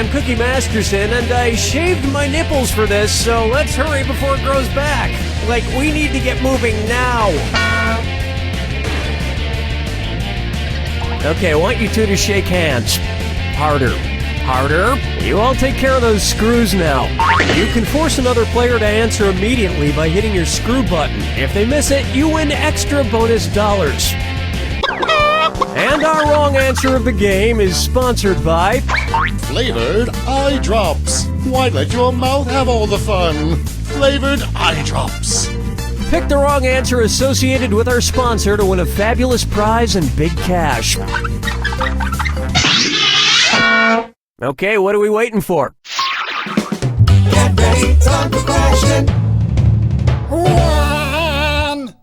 I'm Cookie Masterson, and I shaved my nipples for this, so let's hurry before it grows back. Like, we need to get moving now. Okay, I want you two to shake hands. Harder. Harder. You all take care of those screws now. You can force another player to answer immediately by hitting your screw button. If they miss it, you win extra bonus dollars. And our wrong answer of the game is sponsored by Flavored eye drops. Why let your mouth have all the fun? Flavored eye drops. Pick the wrong answer associated with our sponsor to win a fabulous prize and big cash. Okay, what are we waiting for? Get ready, time for question 1.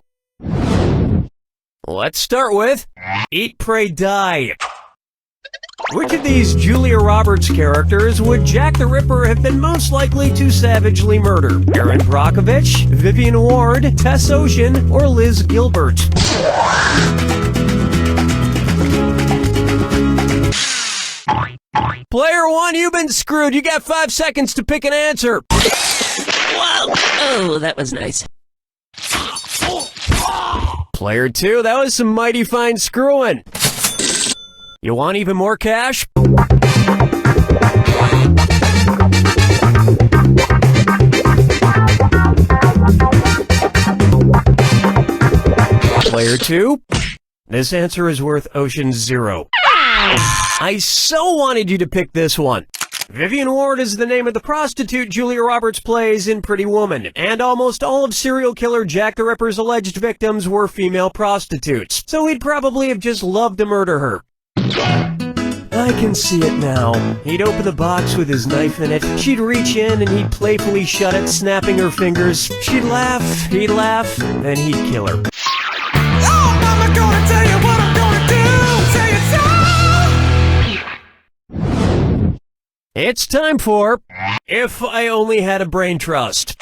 Let's start with Eat, Pray, Die. Which of these Julia Roberts characters would Jack the Ripper have been most likely to savagely murder? Erin Brockovich, Vivian Ward, Tess Ocean, or Liz Gilbert? Player one, you've been screwed. You got 5 seconds to pick an answer. Whoa! Oh, that was nice. Player two, that was some mighty fine screwing. You want even more cash? Player two, this answer is worth Ocean's 0. I so wanted you to pick this one. Vivian Ward is the name of the prostitute Julia Roberts plays in Pretty Woman, and almost all of serial killer Jack the Ripper's alleged victims were female prostitutes, so he'd probably have just loved to murder her. I can see it now. He'd open the box with his knife in it, she'd reach in and he'd playfully shut it, snapping her fingers. She'd laugh, he'd laugh, then he'd kill her. Oh, Mama, gonna tell you what I'm gonna do. Say it so. It's time for If I Only Had a Brain Trust.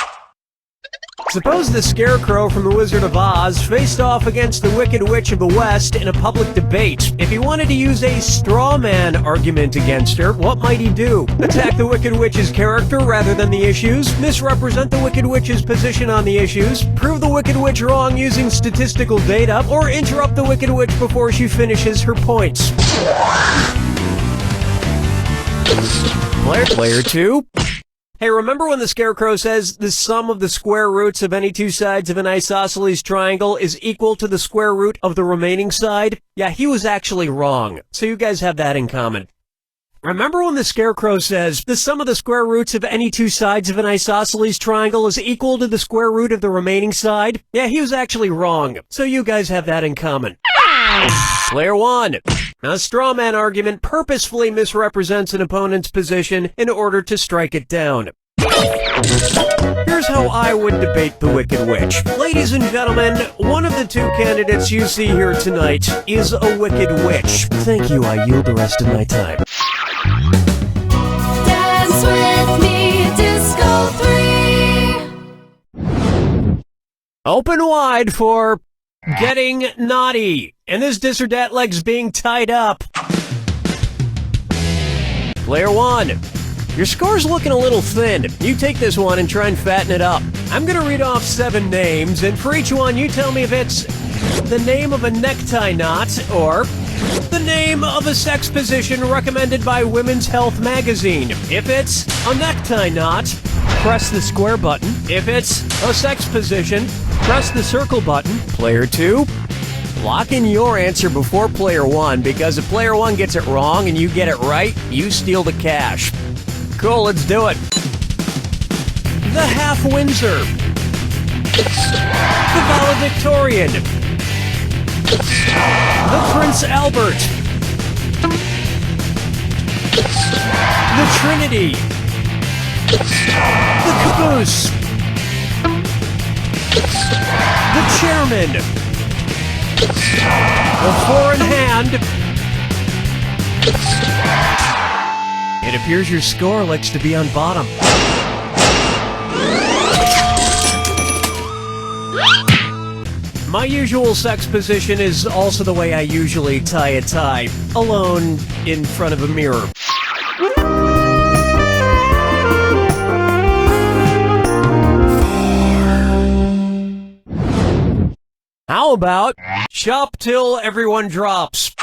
Suppose the Scarecrow from The Wizard of Oz faced off against the Wicked Witch of the West in a public debate. If he wanted to use a straw man argument against her, what might he do? Attack the Wicked Witch's character rather than the issues? Misrepresent the Wicked Witch's position on the issues? Prove the Wicked Witch wrong using statistical data? Or interrupt the Wicked Witch before she finishes her points? Player two. Hey, remember when the Scarecrow says the sum of the square roots of any two sides of an isosceles triangle is equal to the square root of the remaining side? Yeah, he was actually wrong. So you guys have that in common. Remember when the Scarecrow says the sum of the square roots of any two sides of an isosceles triangle is equal to the square root of the remaining side? Yeah, he was actually wrong. So you guys have that in common. Player one. A straw man argument purposefully misrepresents an opponent's position in order to strike it down. Here's how I would debate the Wicked Witch. Ladies and gentlemen, one of the two candidates you see here tonight is a Wicked Witch. Thank you, I yield the rest of my time. Dance with me, Disco 3. Open wide for Getting Naughty. And this dis or dat leg's being tied up. Player one. Your score's looking a little thin. You take this one and try and fatten it up. I'm gonna read off 7 names, and for each one you tell me if it's the name of a necktie knot or the name of a sex position recommended by Women's Health magazine. If it's a necktie knot, press the square button. If it's a sex position, press the circle button. Player two. Lock in your answer before player one, because if player one gets it wrong and you get it right, you steal the cash. Cool, let's do it. The Half Windsor. The Valedictorian. The Prince Albert. The Trinity. The Caboose. The Chairman. The Four in Hand. It appears your score likes to be on bottom. My usual sex position is also the way I usually tie a tie, alone in front of a mirror. How about shop till everyone drops?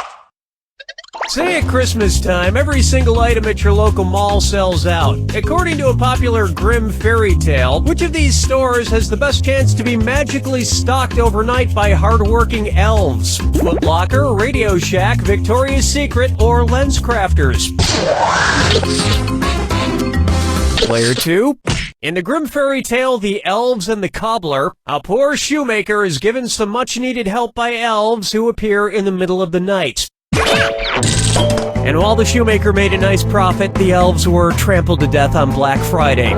Say at Christmas time, every single item at your local mall sells out. According to a popular grim fairy tale, which of these stores has the best chance to be magically stocked overnight by hardworking elves? Foot Locker, Radio Shack, Victoria's Secret, or Lens Crafters? Player 2. In the grim fairy tale, The Elves and the Cobbler, a poor shoemaker is given some much-needed help by elves who appear in the middle of the night. And while the shoemaker made a nice profit, the elves were trampled to death on Black Friday.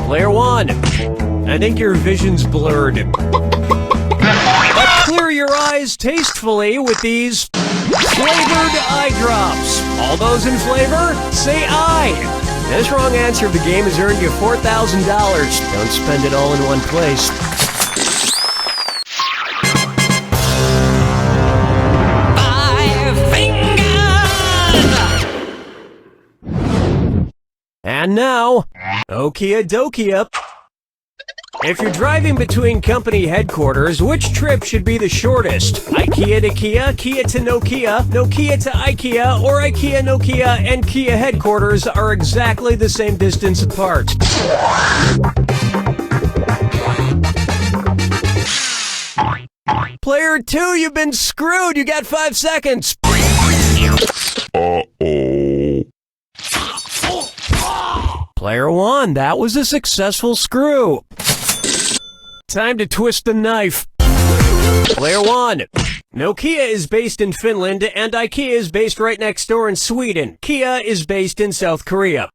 Player 1. I think your vision's blurred. But clear your eyes tastefully with these flavored eye drops. All those in flavor, say aye. This wrong answer of the game has earned you $4,000. Don't spend it all in one place. And now, Okia Dokia. If you're driving between company headquarters, which trip should be the shortest? IKEA to Kia, Kia to Nokia, Nokia to IKEA, or IKEA, Nokia, and Kia headquarters are exactly the same distance apart. Player 2, you've been screwed. You got 5 seconds. Player 1, that was a successful screw. Time to twist the knife. Player 1, Nokia is based in Finland and IKEA is based right next door in Sweden. Kia is based in South Korea.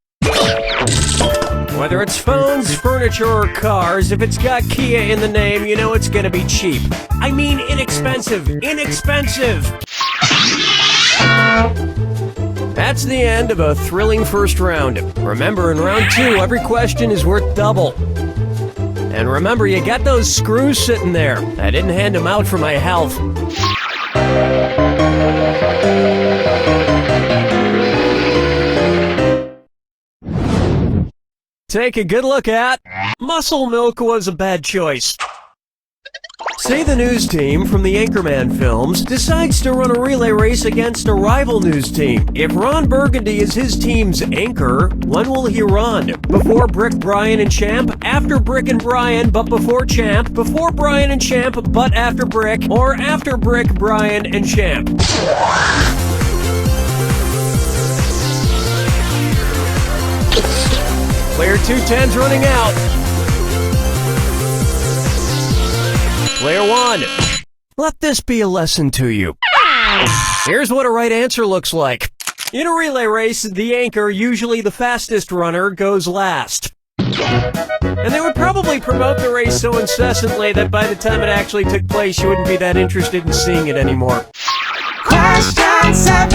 Whether it's phones, furniture, or cars, if it's got Kia in the name, you know it's gonna be cheap. I mean inexpensive. Inexpensive! That's the end of a thrilling first round. Remember, in round 2, every question is worth double. And remember, you got those screws sitting there. I didn't hand them out for my health. Take a good look at... Muscle milk was a bad choice. Say the news team from the Anchorman films decides to run a relay race against a rival news team. If Ron Burgundy is his team's anchor, when will he run? Before Brick, Brian, and Champ? After Brick and Brian, but before Champ? Before Brian and Champ, but after Brick? Or after Brick, Brian, and Champ? Player 210's running out. Player 1, let this be a lesson to you. Here's what a right answer looks like. In a relay race, the anchor, usually the fastest runner, goes last. And they would probably promote the race so incessantly that by the time it actually took place, you wouldn't be that interested in seeing it anymore. Question 7.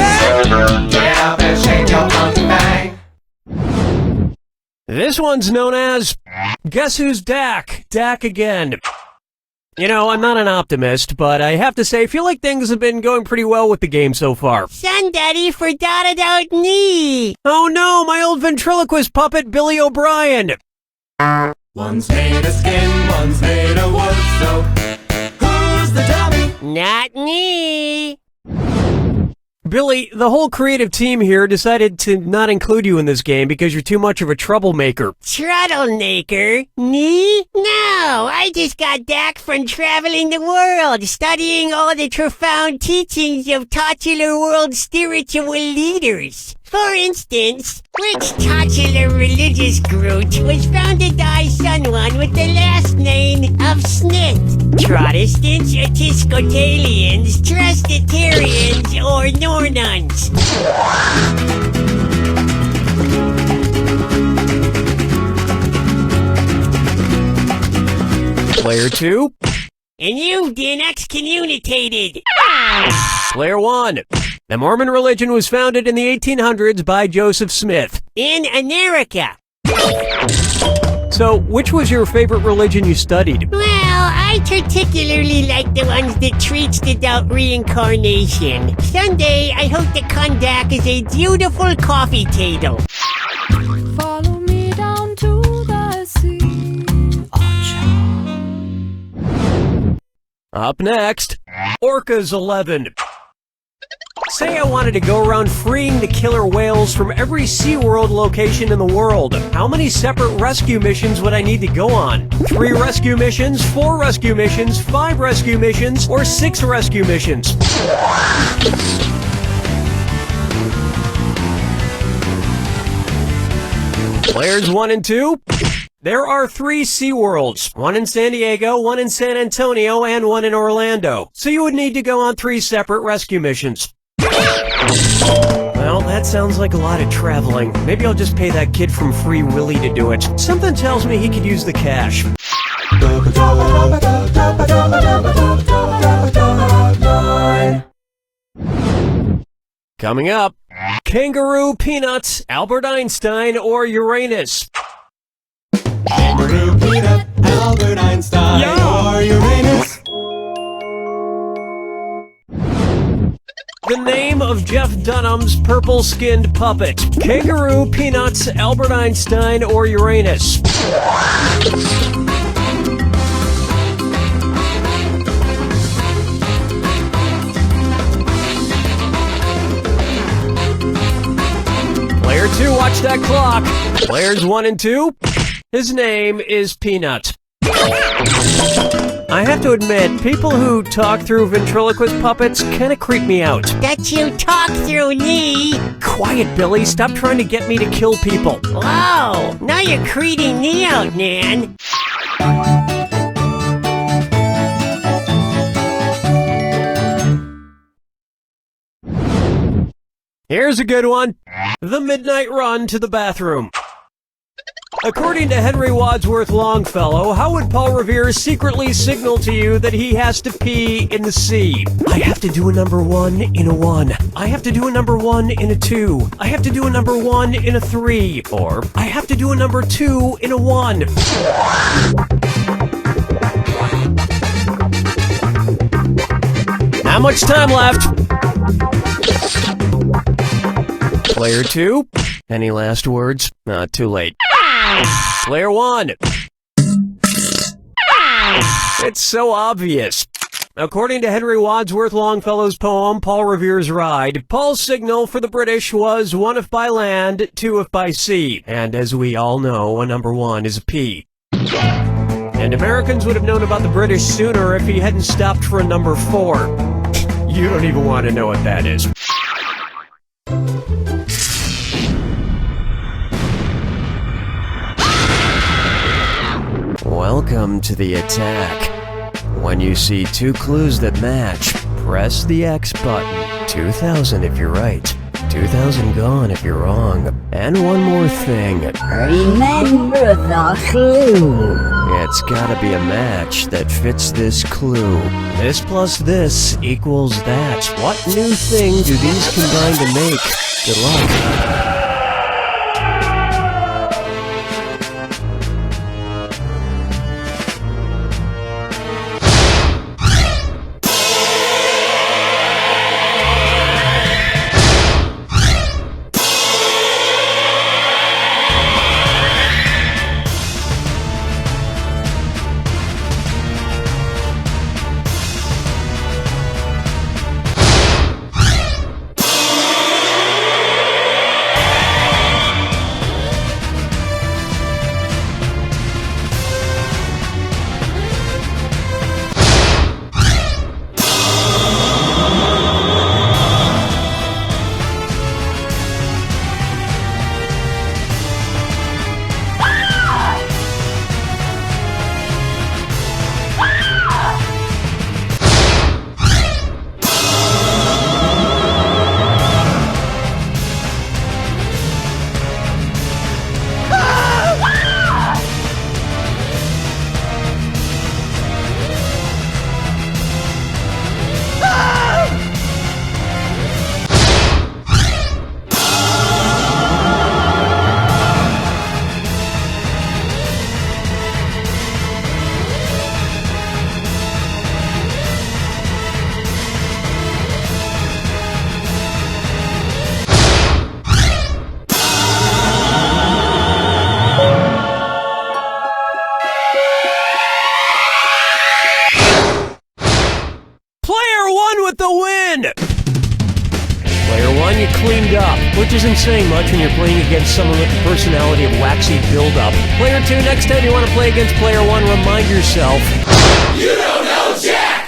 Get up and shake your monkey bang. This one's known as Guess Who's Dak? Dak again. You know, I'm not an optimist, but I have to say, I feel like things have been going pretty well with the game so far. Son, Daddy forgot about me. Oh no, my old ventriloquist puppet, Billy O'Brien! One's made of skin, one's made of wood, so who's the dummy? Not me. Billy, the whole creative team here decided to not include you in this game because you're too much of a troublemaker. Troublemaker? Me? No, I just got back from traveling the world, studying all the profound teachings of titular world spiritual leaders. For instance, which titular religious group was founded by someone with the last name of Smith? Protestants, Episcopalians, Trustitarians, or Nornuns? Player 2. And you've been excommunicated. Player 1. The Mormon religion was founded in the 1800s by Joseph Smith. In America. So, which was your favorite religion you studied? Well, I particularly like the ones that treats about reincarnation. Someday, I hope to come back as a beautiful coffee table. Follow me down to the sea. Up next, Orcas 11. Say I wanted to go around freeing the killer whales from every SeaWorld location in the world. How many separate rescue missions would I need to go on? 3 rescue missions, 4 rescue missions, 5 rescue missions, or 6 rescue missions? Players 1 and 2. There are 3 SeaWorlds, 1 in San Diego, 1 in San Antonio, and 1 in Orlando. So you would need to go on 3 separate rescue missions. Well, that sounds like a lot of traveling. Maybe I'll just pay that kid from Free Willy to do it. Something tells me he could use the cash. Coming up, Kangaroo, Peanuts, Albert Einstein, or Uranus? Kangaroo, peanut, Albert Einstein, or Uranus. The name of Jeff Dunham's purple-skinned puppet. Kangaroo, Peanuts, Albert Einstein, or Uranus? Player 2, watch that clock. Players 1 and 2. His name is Peanut. I have to admit, people who talk through ventriloquist puppets kind of creep me out. That you talk through me. Quiet, Billy. Stop trying to get me to kill people. Whoa, now you're creeping me out, Nan. Here's a good one. The midnight run to the bathroom. According to Henry Wadsworth Longfellow, how would Paul Revere secretly signal to you that he has to pee in the sea? I have to do a number 1 in a 1. I have to do a number 1 in a 2. I have to do a number 1 in a 3. Or, I have to do a number 2 in a 1. Not much time left. Player 2, any last words? Too late. Player 1. It's so obvious. According to Henry Wadsworth Longfellow's poem, Paul Revere's Ride, Paul's signal for the British was 1 if by land, 2 if by sea. And as we all know, a number 1 is a P. And Americans would have known about the British sooner if he hadn't stopped for a number 4. You don't even want to know what that is. Welcome to the attack. When you see 2 clues that match, press the X button. 2,000 if you're right. 2,000 gone if you're wrong. And one more thing. Remember the clue. It's gotta be a match that fits this clue. This plus this equals that. What new thing do these combine to make? Good luck. with the win! Player 1, you cleaned up, which isn't saying much when you're playing against someone with the personality of waxy buildup. Player 2, next time you want to play against Player 1, remind yourself, You don't know Jack!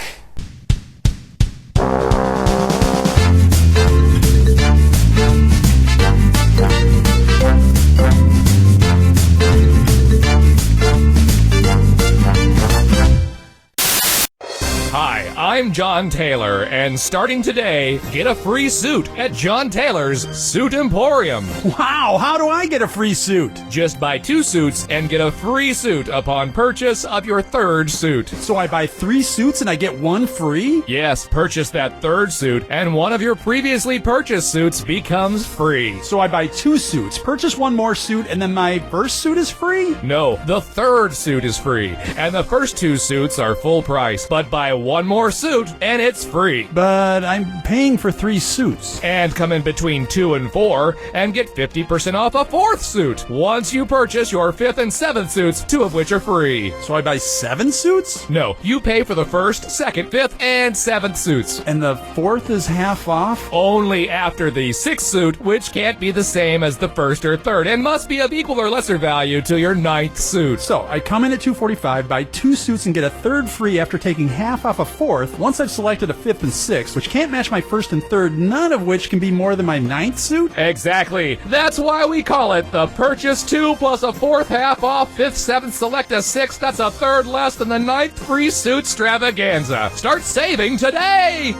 Hi, I'm John Taylor, and starting today, get a free suit at John Taylor's Suit Emporium. Wow, how do I get a free suit? Just buy 2 suits and get a free suit upon purchase of your 3rd suit. So I buy 3 suits and I get 1 free? Yes, purchase that 3rd suit, and one of your previously purchased suits becomes free. So I buy 2 suits, purchase 1 more suit, and then my first suit is free? No, the 3rd suit is free, and the first 2 suits are full price, but buy 1 more suit and it's free. But I'm paying for 3 suits. And come in between 2 and 4 and get 50% off a 4th suit once you purchase your 5th and 7th suits, 2 of which are free. So I buy 7 suits? No, you pay for the 1st, 2nd, 5th, and 7th suits. And the 4th is half off? Only after the 6th suit, which can't be the same as the 1st or 3rd and must be of equal or lesser value to your 9th suit. So I come in at $245, buy 2 suits, and get a 3rd free after taking half off a 4th once I've selected a 5th and 6th, which can't match my 1st and 3rd, none of which can be more than my 9th suit? Exactly. That's why we call it the purchase 2 plus a 4th half off, 5th, 7th, select a 6th. That's a 3rd less than the 9th free suit extravaganza. Start saving today!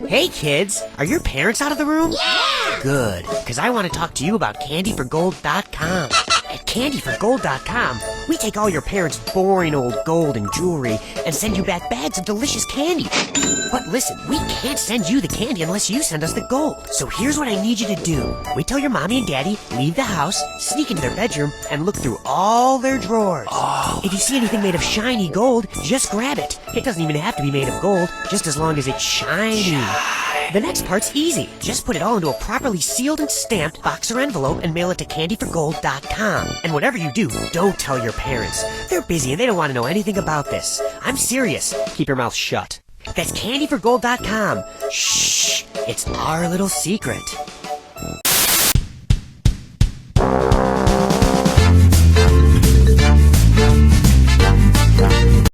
Hey kids, are your parents out of the room? Yeah! Good, because I want to talk to you about candyforgold.com. At candyforgold.com, we take all your parents' boring old gold and jewelry and send you back bags of delicious candy. But listen, we can't send you the candy unless you send us the gold. So here's what I need you to do. Wait till your mommy and daddy leave the house, sneak into their bedroom, and look through all their drawers. If you see anything made of shiny gold, just grab it. It doesn't even have to be made of gold, just as long as it's shiny. The next part's easy. Just put it all into a properly sealed and stamped box or envelope and mail it to candyforgold.com. And whatever you do, don't tell your parents. They're busy and they don't want to know anything about this. I'm serious. Keep your mouth shut. That's candyforgold.com. Shh, it's our little secret.